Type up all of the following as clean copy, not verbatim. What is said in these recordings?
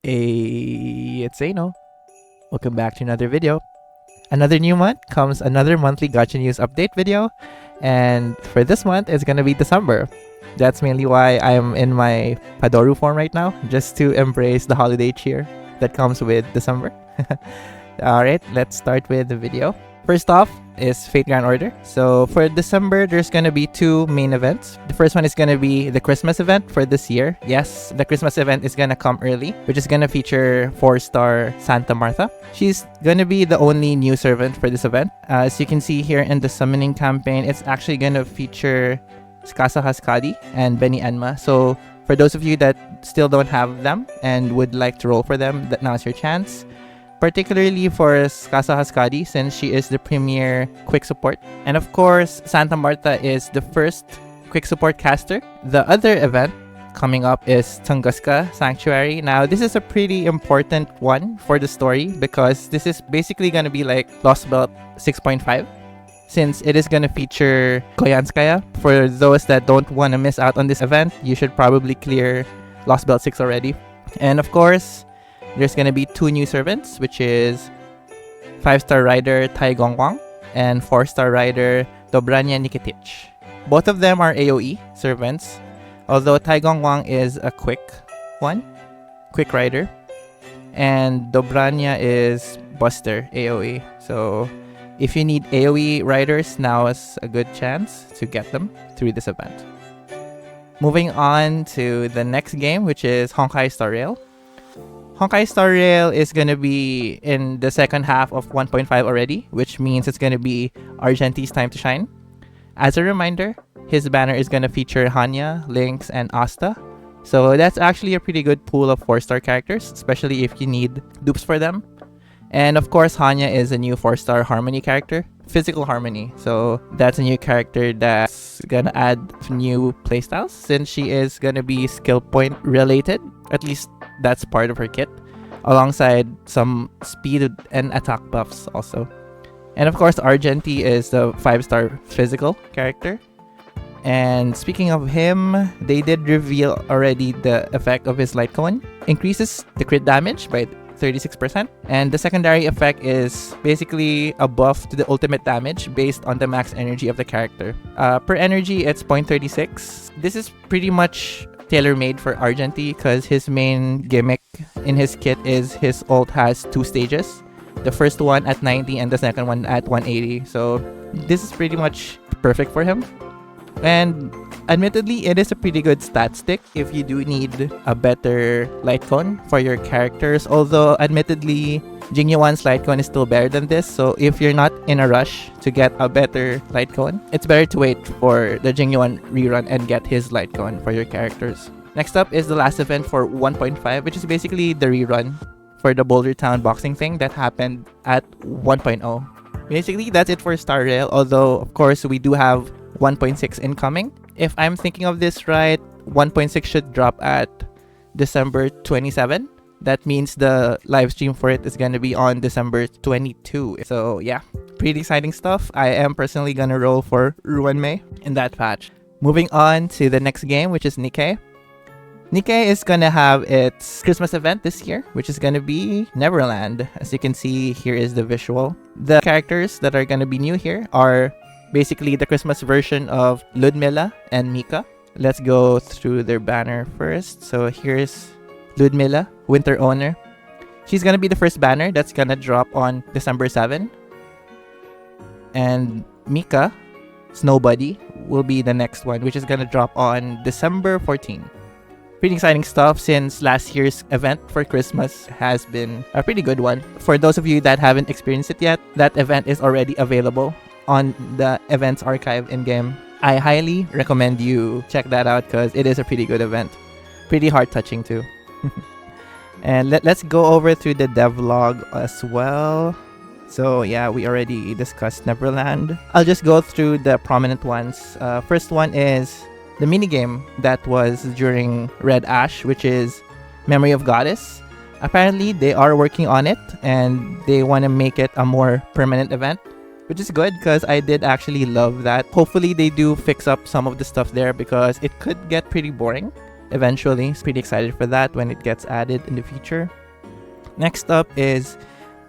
Hey, it's Aeno. Welcome back to another video. Another new month comes another monthly Gacha News update video, and for this month it's gonna be December. That's mainly why I'm in my Padoru form right now, just to embrace the holiday cheer that comes with December. Alright, let's start with the video. First off is Fate Grand Order. So for December, there's gonna be two main events. The first one is gonna be the Christmas event for this year. Yes, the Christmas event is gonna come early, which is gonna feature 4-star Santa Martha. She's gonna be the only new servant for this event. As you can see here in the summoning campaign, it's actually gonna feature Skasa Haskadi and Benny Enma. So for those of you that still don't have them and would like to roll for them, now's your chance. Particularly for Skasa Haskadi, since she is the premier quick support. And of course, Santa Marta is the first quick support caster. The other event coming up is Tunguska Sanctuary. Now, this is a pretty important one for the story because this is basically going to be like Lost Belt 6.5. Since it is going to feature Koyanskaya. For those that don't want to miss out on this event, you should probably clear Lost Belt 6 already. And of course, there's gonna be two new servants, which is 5-star rider Tai Gongwang and 4-star rider Dobrania Nikitich. Both of them are AoE servants, although Tai Gongwang is a quick rider, and Dobrania is Buster AoE. So if you need AoE riders, now is a good chance to get them through this event. Moving on to the next game, which is Honkai Star Rail. Honkai Star Rail is going to be in the second half of 1.5 already, which means it's going to be Argenti's time to shine. As a reminder, his banner is going to feature Hanya, Lynx, and Asta. So that's actually a pretty good pool of 4-star characters, especially if you need dupes for them. And of course, Hanya is a new 4-star Harmony character, Physical Harmony. So that's a new character that's going to add new playstyles since she is going to be skill point related. At least that's part of her kit, alongside some speed and attack buffs also. And of course, Argenti is the 5-star physical character. And speaking of him, they did reveal already the effect of his light cone. Increases the crit damage by 36%. And the secondary effect is basically a buff to the ultimate damage based on the max energy of the character. Per energy, it's 0.36. This is pretty much tailor-made for Argenti because his main gimmick in his kit is his ult has 2 stages. The first one at 90 and the second one at 180. So this is pretty much perfect for him. And admittedly, it is a pretty good stat stick if you do need a better light cone for your characters. Although admittedly, Jingyuan's light cone is still better than this. So if you're not in a rush to get a better light cone, it's better to wait for the Jingyuan rerun and get his light cone for your characters. Next up is the last event for 1.5, which is basically the rerun for the Boulder Town boxing thing that happened at 1.0. Basically, that's it for Star Rail. Although, of course, we do have 1.6 incoming. If I'm thinking of this right, 1.6 should drop at December 27. That means the live stream for it is going to be on December 22. So yeah, pretty exciting stuff. I am personally going to roll for Ruanmei in that patch. Moving on to the next game, which is Nikke. Nikke is going to have its Christmas event this year, which is going to be Neverland. As you can see, here is the visual. The characters that are going to be new here are basically the Christmas version of Ludmilla and Mika. Let's go through their banner first. So here's Ludmilla, Winter Owner. She's gonna be the first banner that's gonna drop on December 7. And Mika, Snow Buddy, will be the next one, which is gonna drop on December 14. Pretty exciting stuff since last year's event for Christmas has been a pretty good one. For those of you that haven't experienced it yet, that event is already available on the events archive in-game. I highly recommend you check that out because it is a pretty good event. Pretty heart-touching too. And let's go over through the devlog as well. So yeah, we already discussed Neverland. I'll just go through the prominent ones. First one is the minigame that was during Red Ash, which is Memory of Goddess. Apparently, they are working on it and they want to make it a more permanent event, which is good because I did actually love that. Hopefully, they do fix up some of the stuff there because it could get pretty boring, eventually. Pretty excited for that when it gets added in the future. Next up is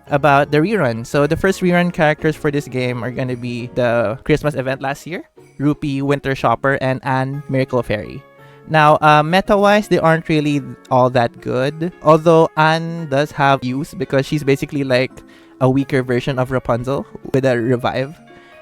about the rerun. So the first rerun characters for this game are going to be the Christmas event last year, Rupee, Winter Shopper, and Anne, Miracle Fairy. Now, meta-wise, they aren't really all that good. Although Anne does have use because she's basically like a weaker version of Rapunzel with a revive.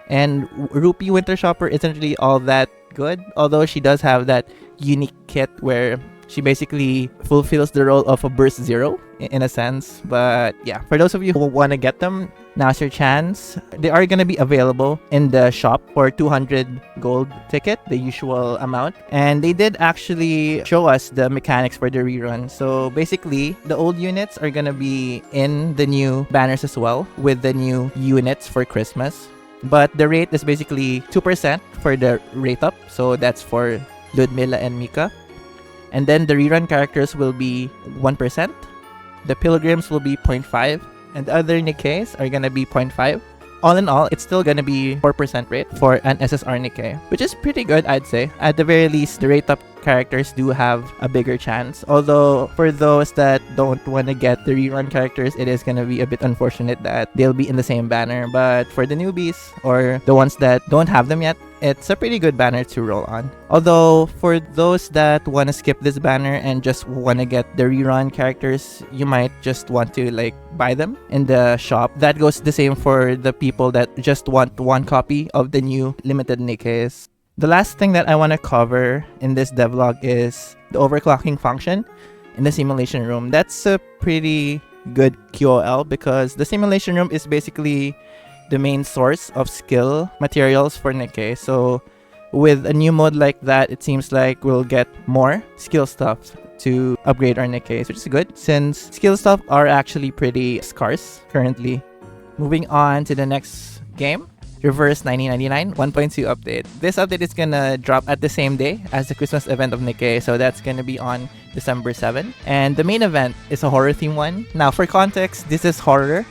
And Rupee Winter Shopper isn't really all that good, although she does have that unique kit where she basically fulfills the role of a burst zero in a sense. But yeah, for those of you who want to get them, now's your chance. They are going to be available in the shop for 200 gold ticket, the usual amount. And they did actually show us the mechanics for the rerun. So basically, the old units are going to be in the new banners as well with the new units for Christmas. But the rate is basically 2% for the rate up. So that's for Ludmilla and Mika. And then the rerun characters will be 1%. The pilgrims will be 0.5. And the other Nikkes are gonna be 0.5. All in all, it's still gonna be 4% rate for an SSR Nikke, which is pretty good, I'd say. At the very least, the rate up characters do have a bigger chance. Although, for those that don't want to get the rerun characters, it is gonna be a bit unfortunate that they'll be in the same banner. But for the newbies, or the ones that don't have them yet, it's a pretty good banner to roll on. Although, for those that want to skip this banner and just want to get the rerun characters, you might just want to like buy them in the shop. That goes the same for the people that just want one copy of the new limited Nikkes. The last thing that I want to cover in this devlog is the overclocking function in the simulation room. That's a pretty good QOL because the simulation room is basically the main source of skill materials for Nikke. So with a new mode like that, it seems like we'll get more skill stuff to upgrade our Nikkes, which is good since skill stuff are actually pretty scarce currently. Moving on to the next game, Reverse 1999 1.2 update. This update is gonna drop at the same day as the Christmas event of Nikke, so that's gonna be on December 7. And the main event is a horror theme one. Now for context, this is horror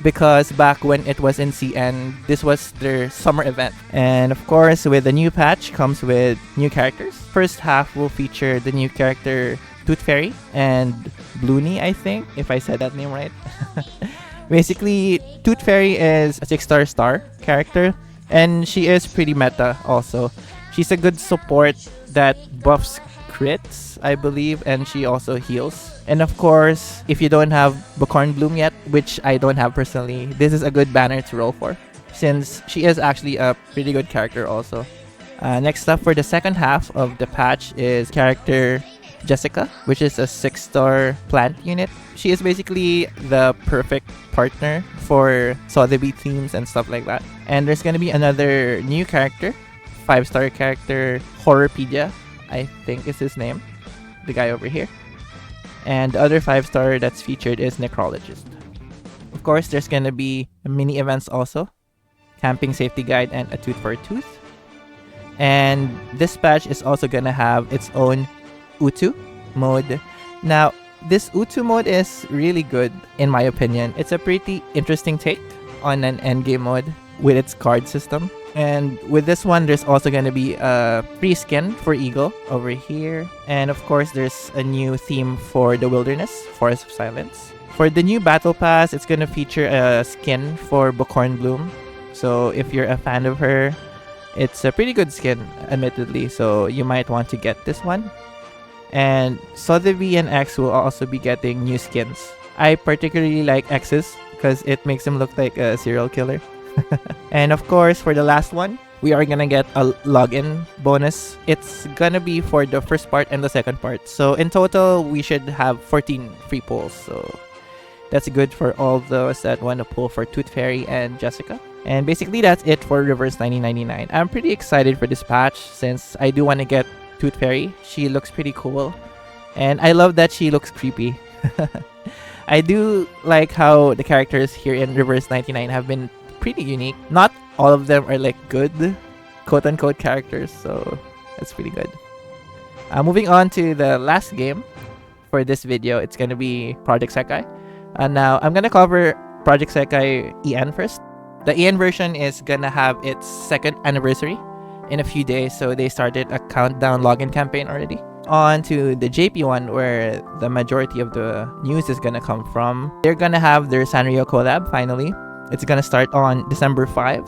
because back when it was in CN, this was their summer event. And of course, with the new patch comes with new characters. First half will feature the new character Tooth Fairy and Bloony, I think, if I said that name right. Basically, Tooth Fairy is a 6-star star character, and she is pretty meta also. She's a good support that buffs crits, I believe, and she also heals. And of course, if you don't have Bucorn Bloom yet, which I don't have personally, this is a good banner to roll for, since she is actually a pretty good character also. Next up for the second half of the patch is character Jessica, which is a 6-star plant unit. She is basically the perfect partner for Sotheby themes and stuff like that. And there's gonna be another new character, 5-star character Horrorpedia, I think is his name, the guy over here. And the other 5-star that's featured is Necrologist. Of course, there's gonna be mini events also, Camping Safety Guide and a Tooth for a Tooth. And this patch is also gonna have its own Utu mode. Now, this Utu mode is really good in my opinion. It's a pretty interesting take on an endgame mode with its card system. And with this one, there's also going to be a free skin for Eagle over here. And of course, there's a new theme for the Wilderness, Forest of Silence. For the new Battle Pass, it's going to feature a skin for Bucorn Bloom. So if you're a fan of her, it's a pretty good skin, admittedly. So you might want to get this one. And Sotheby and X will also be getting new skins. I particularly like X's because it makes him look like a serial killer. And of course, for the last one, we are gonna get a login bonus. It's gonna be for the first part and the second part. So in total, we should have 14 free pulls. So that's good for all those that want to pull for Tooth Fairy and Jessica. And basically, that's it for Reverse 1999. I'm pretty excited for this patch since I do want to get Tooth Fairy. She looks pretty cool. And I love that she looks creepy. I do like how the characters here in Reverse 99 have been pretty unique. Not all of them are like good quote-unquote characters, so that's pretty good. Moving on to the last game for this video, it's gonna be Project Sekai. Now, I'm gonna cover Project Sekai EN first. The EN version is gonna have its second anniversary in a few days, so they started a countdown login campaign already. on to the JP one, where the majority of the news is gonna come from. They're gonna have their Sanrio collab finally. It's gonna start on December 5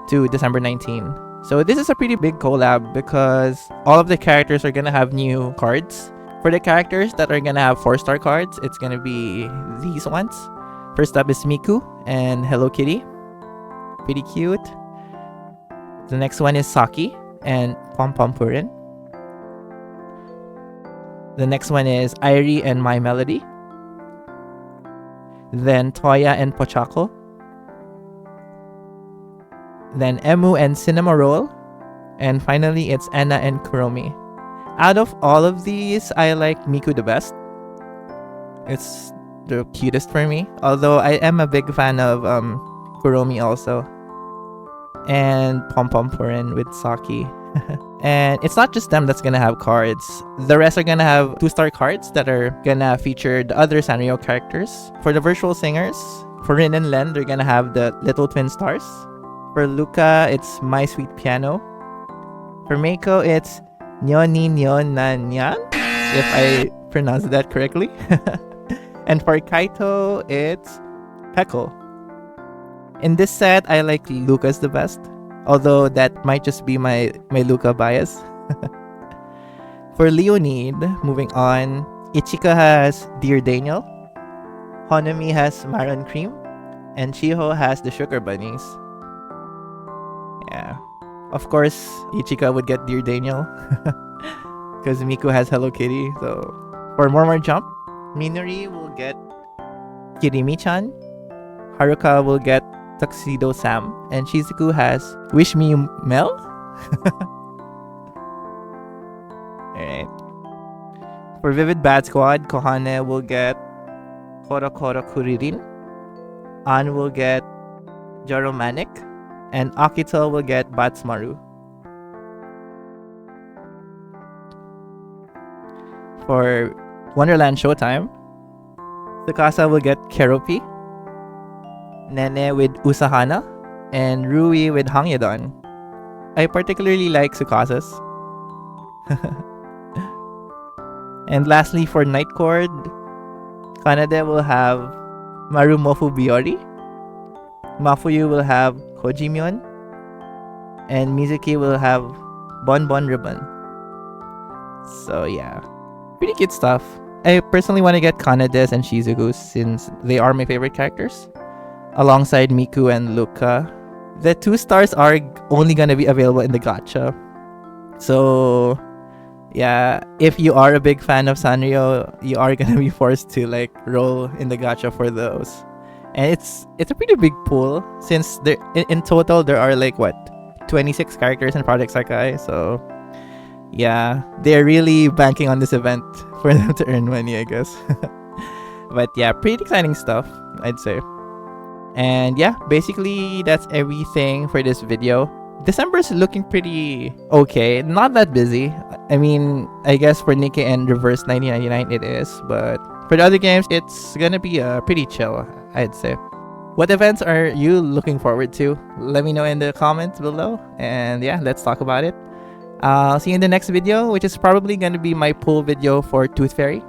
to December 19. So this is a pretty big collab because all of the characters are gonna have new cards. For the characters that are gonna have 4-star cards, it's gonna be these ones. First up is Miku and Hello Kitty. Pretty cute. The next one is Saki and Pom Pom Purin. The next one is Airi and My Melody. Then Toya and Pochako. Then Emu and Cinema Roll. And finally, it's Anna and Kuromi. Out of all of these, I like Miku the best. It's the cutest for me. Although I am a big fan of Kuromi also. And Pom Pom Purin with Saki. And it's not just them that's gonna have cards. The rest are gonna have 2-star cards that are gonna feature the other Sanrio characters. For the virtual singers, for Rin and Len, they're gonna have the Little Twin Stars. For Luca, it's My Sweet Piano. For Meiko, it's Nyoni Nyon Nan Nyan, if I pronounced that correctly. And for Kaito, it's Peko. In this set, I like Luca's the best. Although that might just be my Luca bias. For Leonid, moving on, Ichika has Dear Daniel. Honami has Maron Cream. And Chiho has the Sugar Bunnies. Yeah. Of course, Ichika would get Dear Daniel. Because Miku has Hello Kitty. So, for more jump, Minori will get Kirimi-chan. Haruka will get Tuxedo Sam. And Shizuku has Wish Me Mel. Alright. For Vivid Bad Squad, Kohane will get Koro Koro Kuririn. An will get Jaromanic. And Akito will get Batsmaru. For Wonderland Showtime, Tsukasa will get Keropi. Nene with Usahana. And Rui with Hangyadon. I particularly like Tsukasa's. And lastly, for Night Court, Kanade will have Marumofu Biori. Mafuyu will have Kojimyon. And Mizuki will have Bon Bon Ribbon. So yeah, pretty cute stuff. I personally want to get Kanades and Shizuku since they are my favorite characters, alongside Miku and Luca. The 2 stars are only gonna be available in the gacha. So yeah, if you are a big fan of Sanrio, you are gonna be forced to like roll in the gacha for those. And it's a pretty big pool since there in total there are like what 26 characters in Project Sekai. So yeah, they're really banking on this event for them to earn money, I guess. But yeah, pretty exciting stuff, I'd say. And yeah, basically that's everything for this video. December's looking pretty okay, not that busy. I mean, I guess for Nikke and Reverse 1999 it is, but for the other games, it's gonna be pretty chill, I'd say. What events are you looking forward to? Let me know in the comments below, and yeah, let's talk about it. I'll see you in the next video, which is probably gonna be my pool video for Tooth Fairy.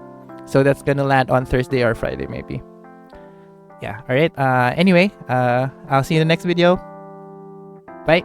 So that's gonna land on Thursday or Friday maybe. Yeah, alright. Anyway, I'll see you in the next video. Bye.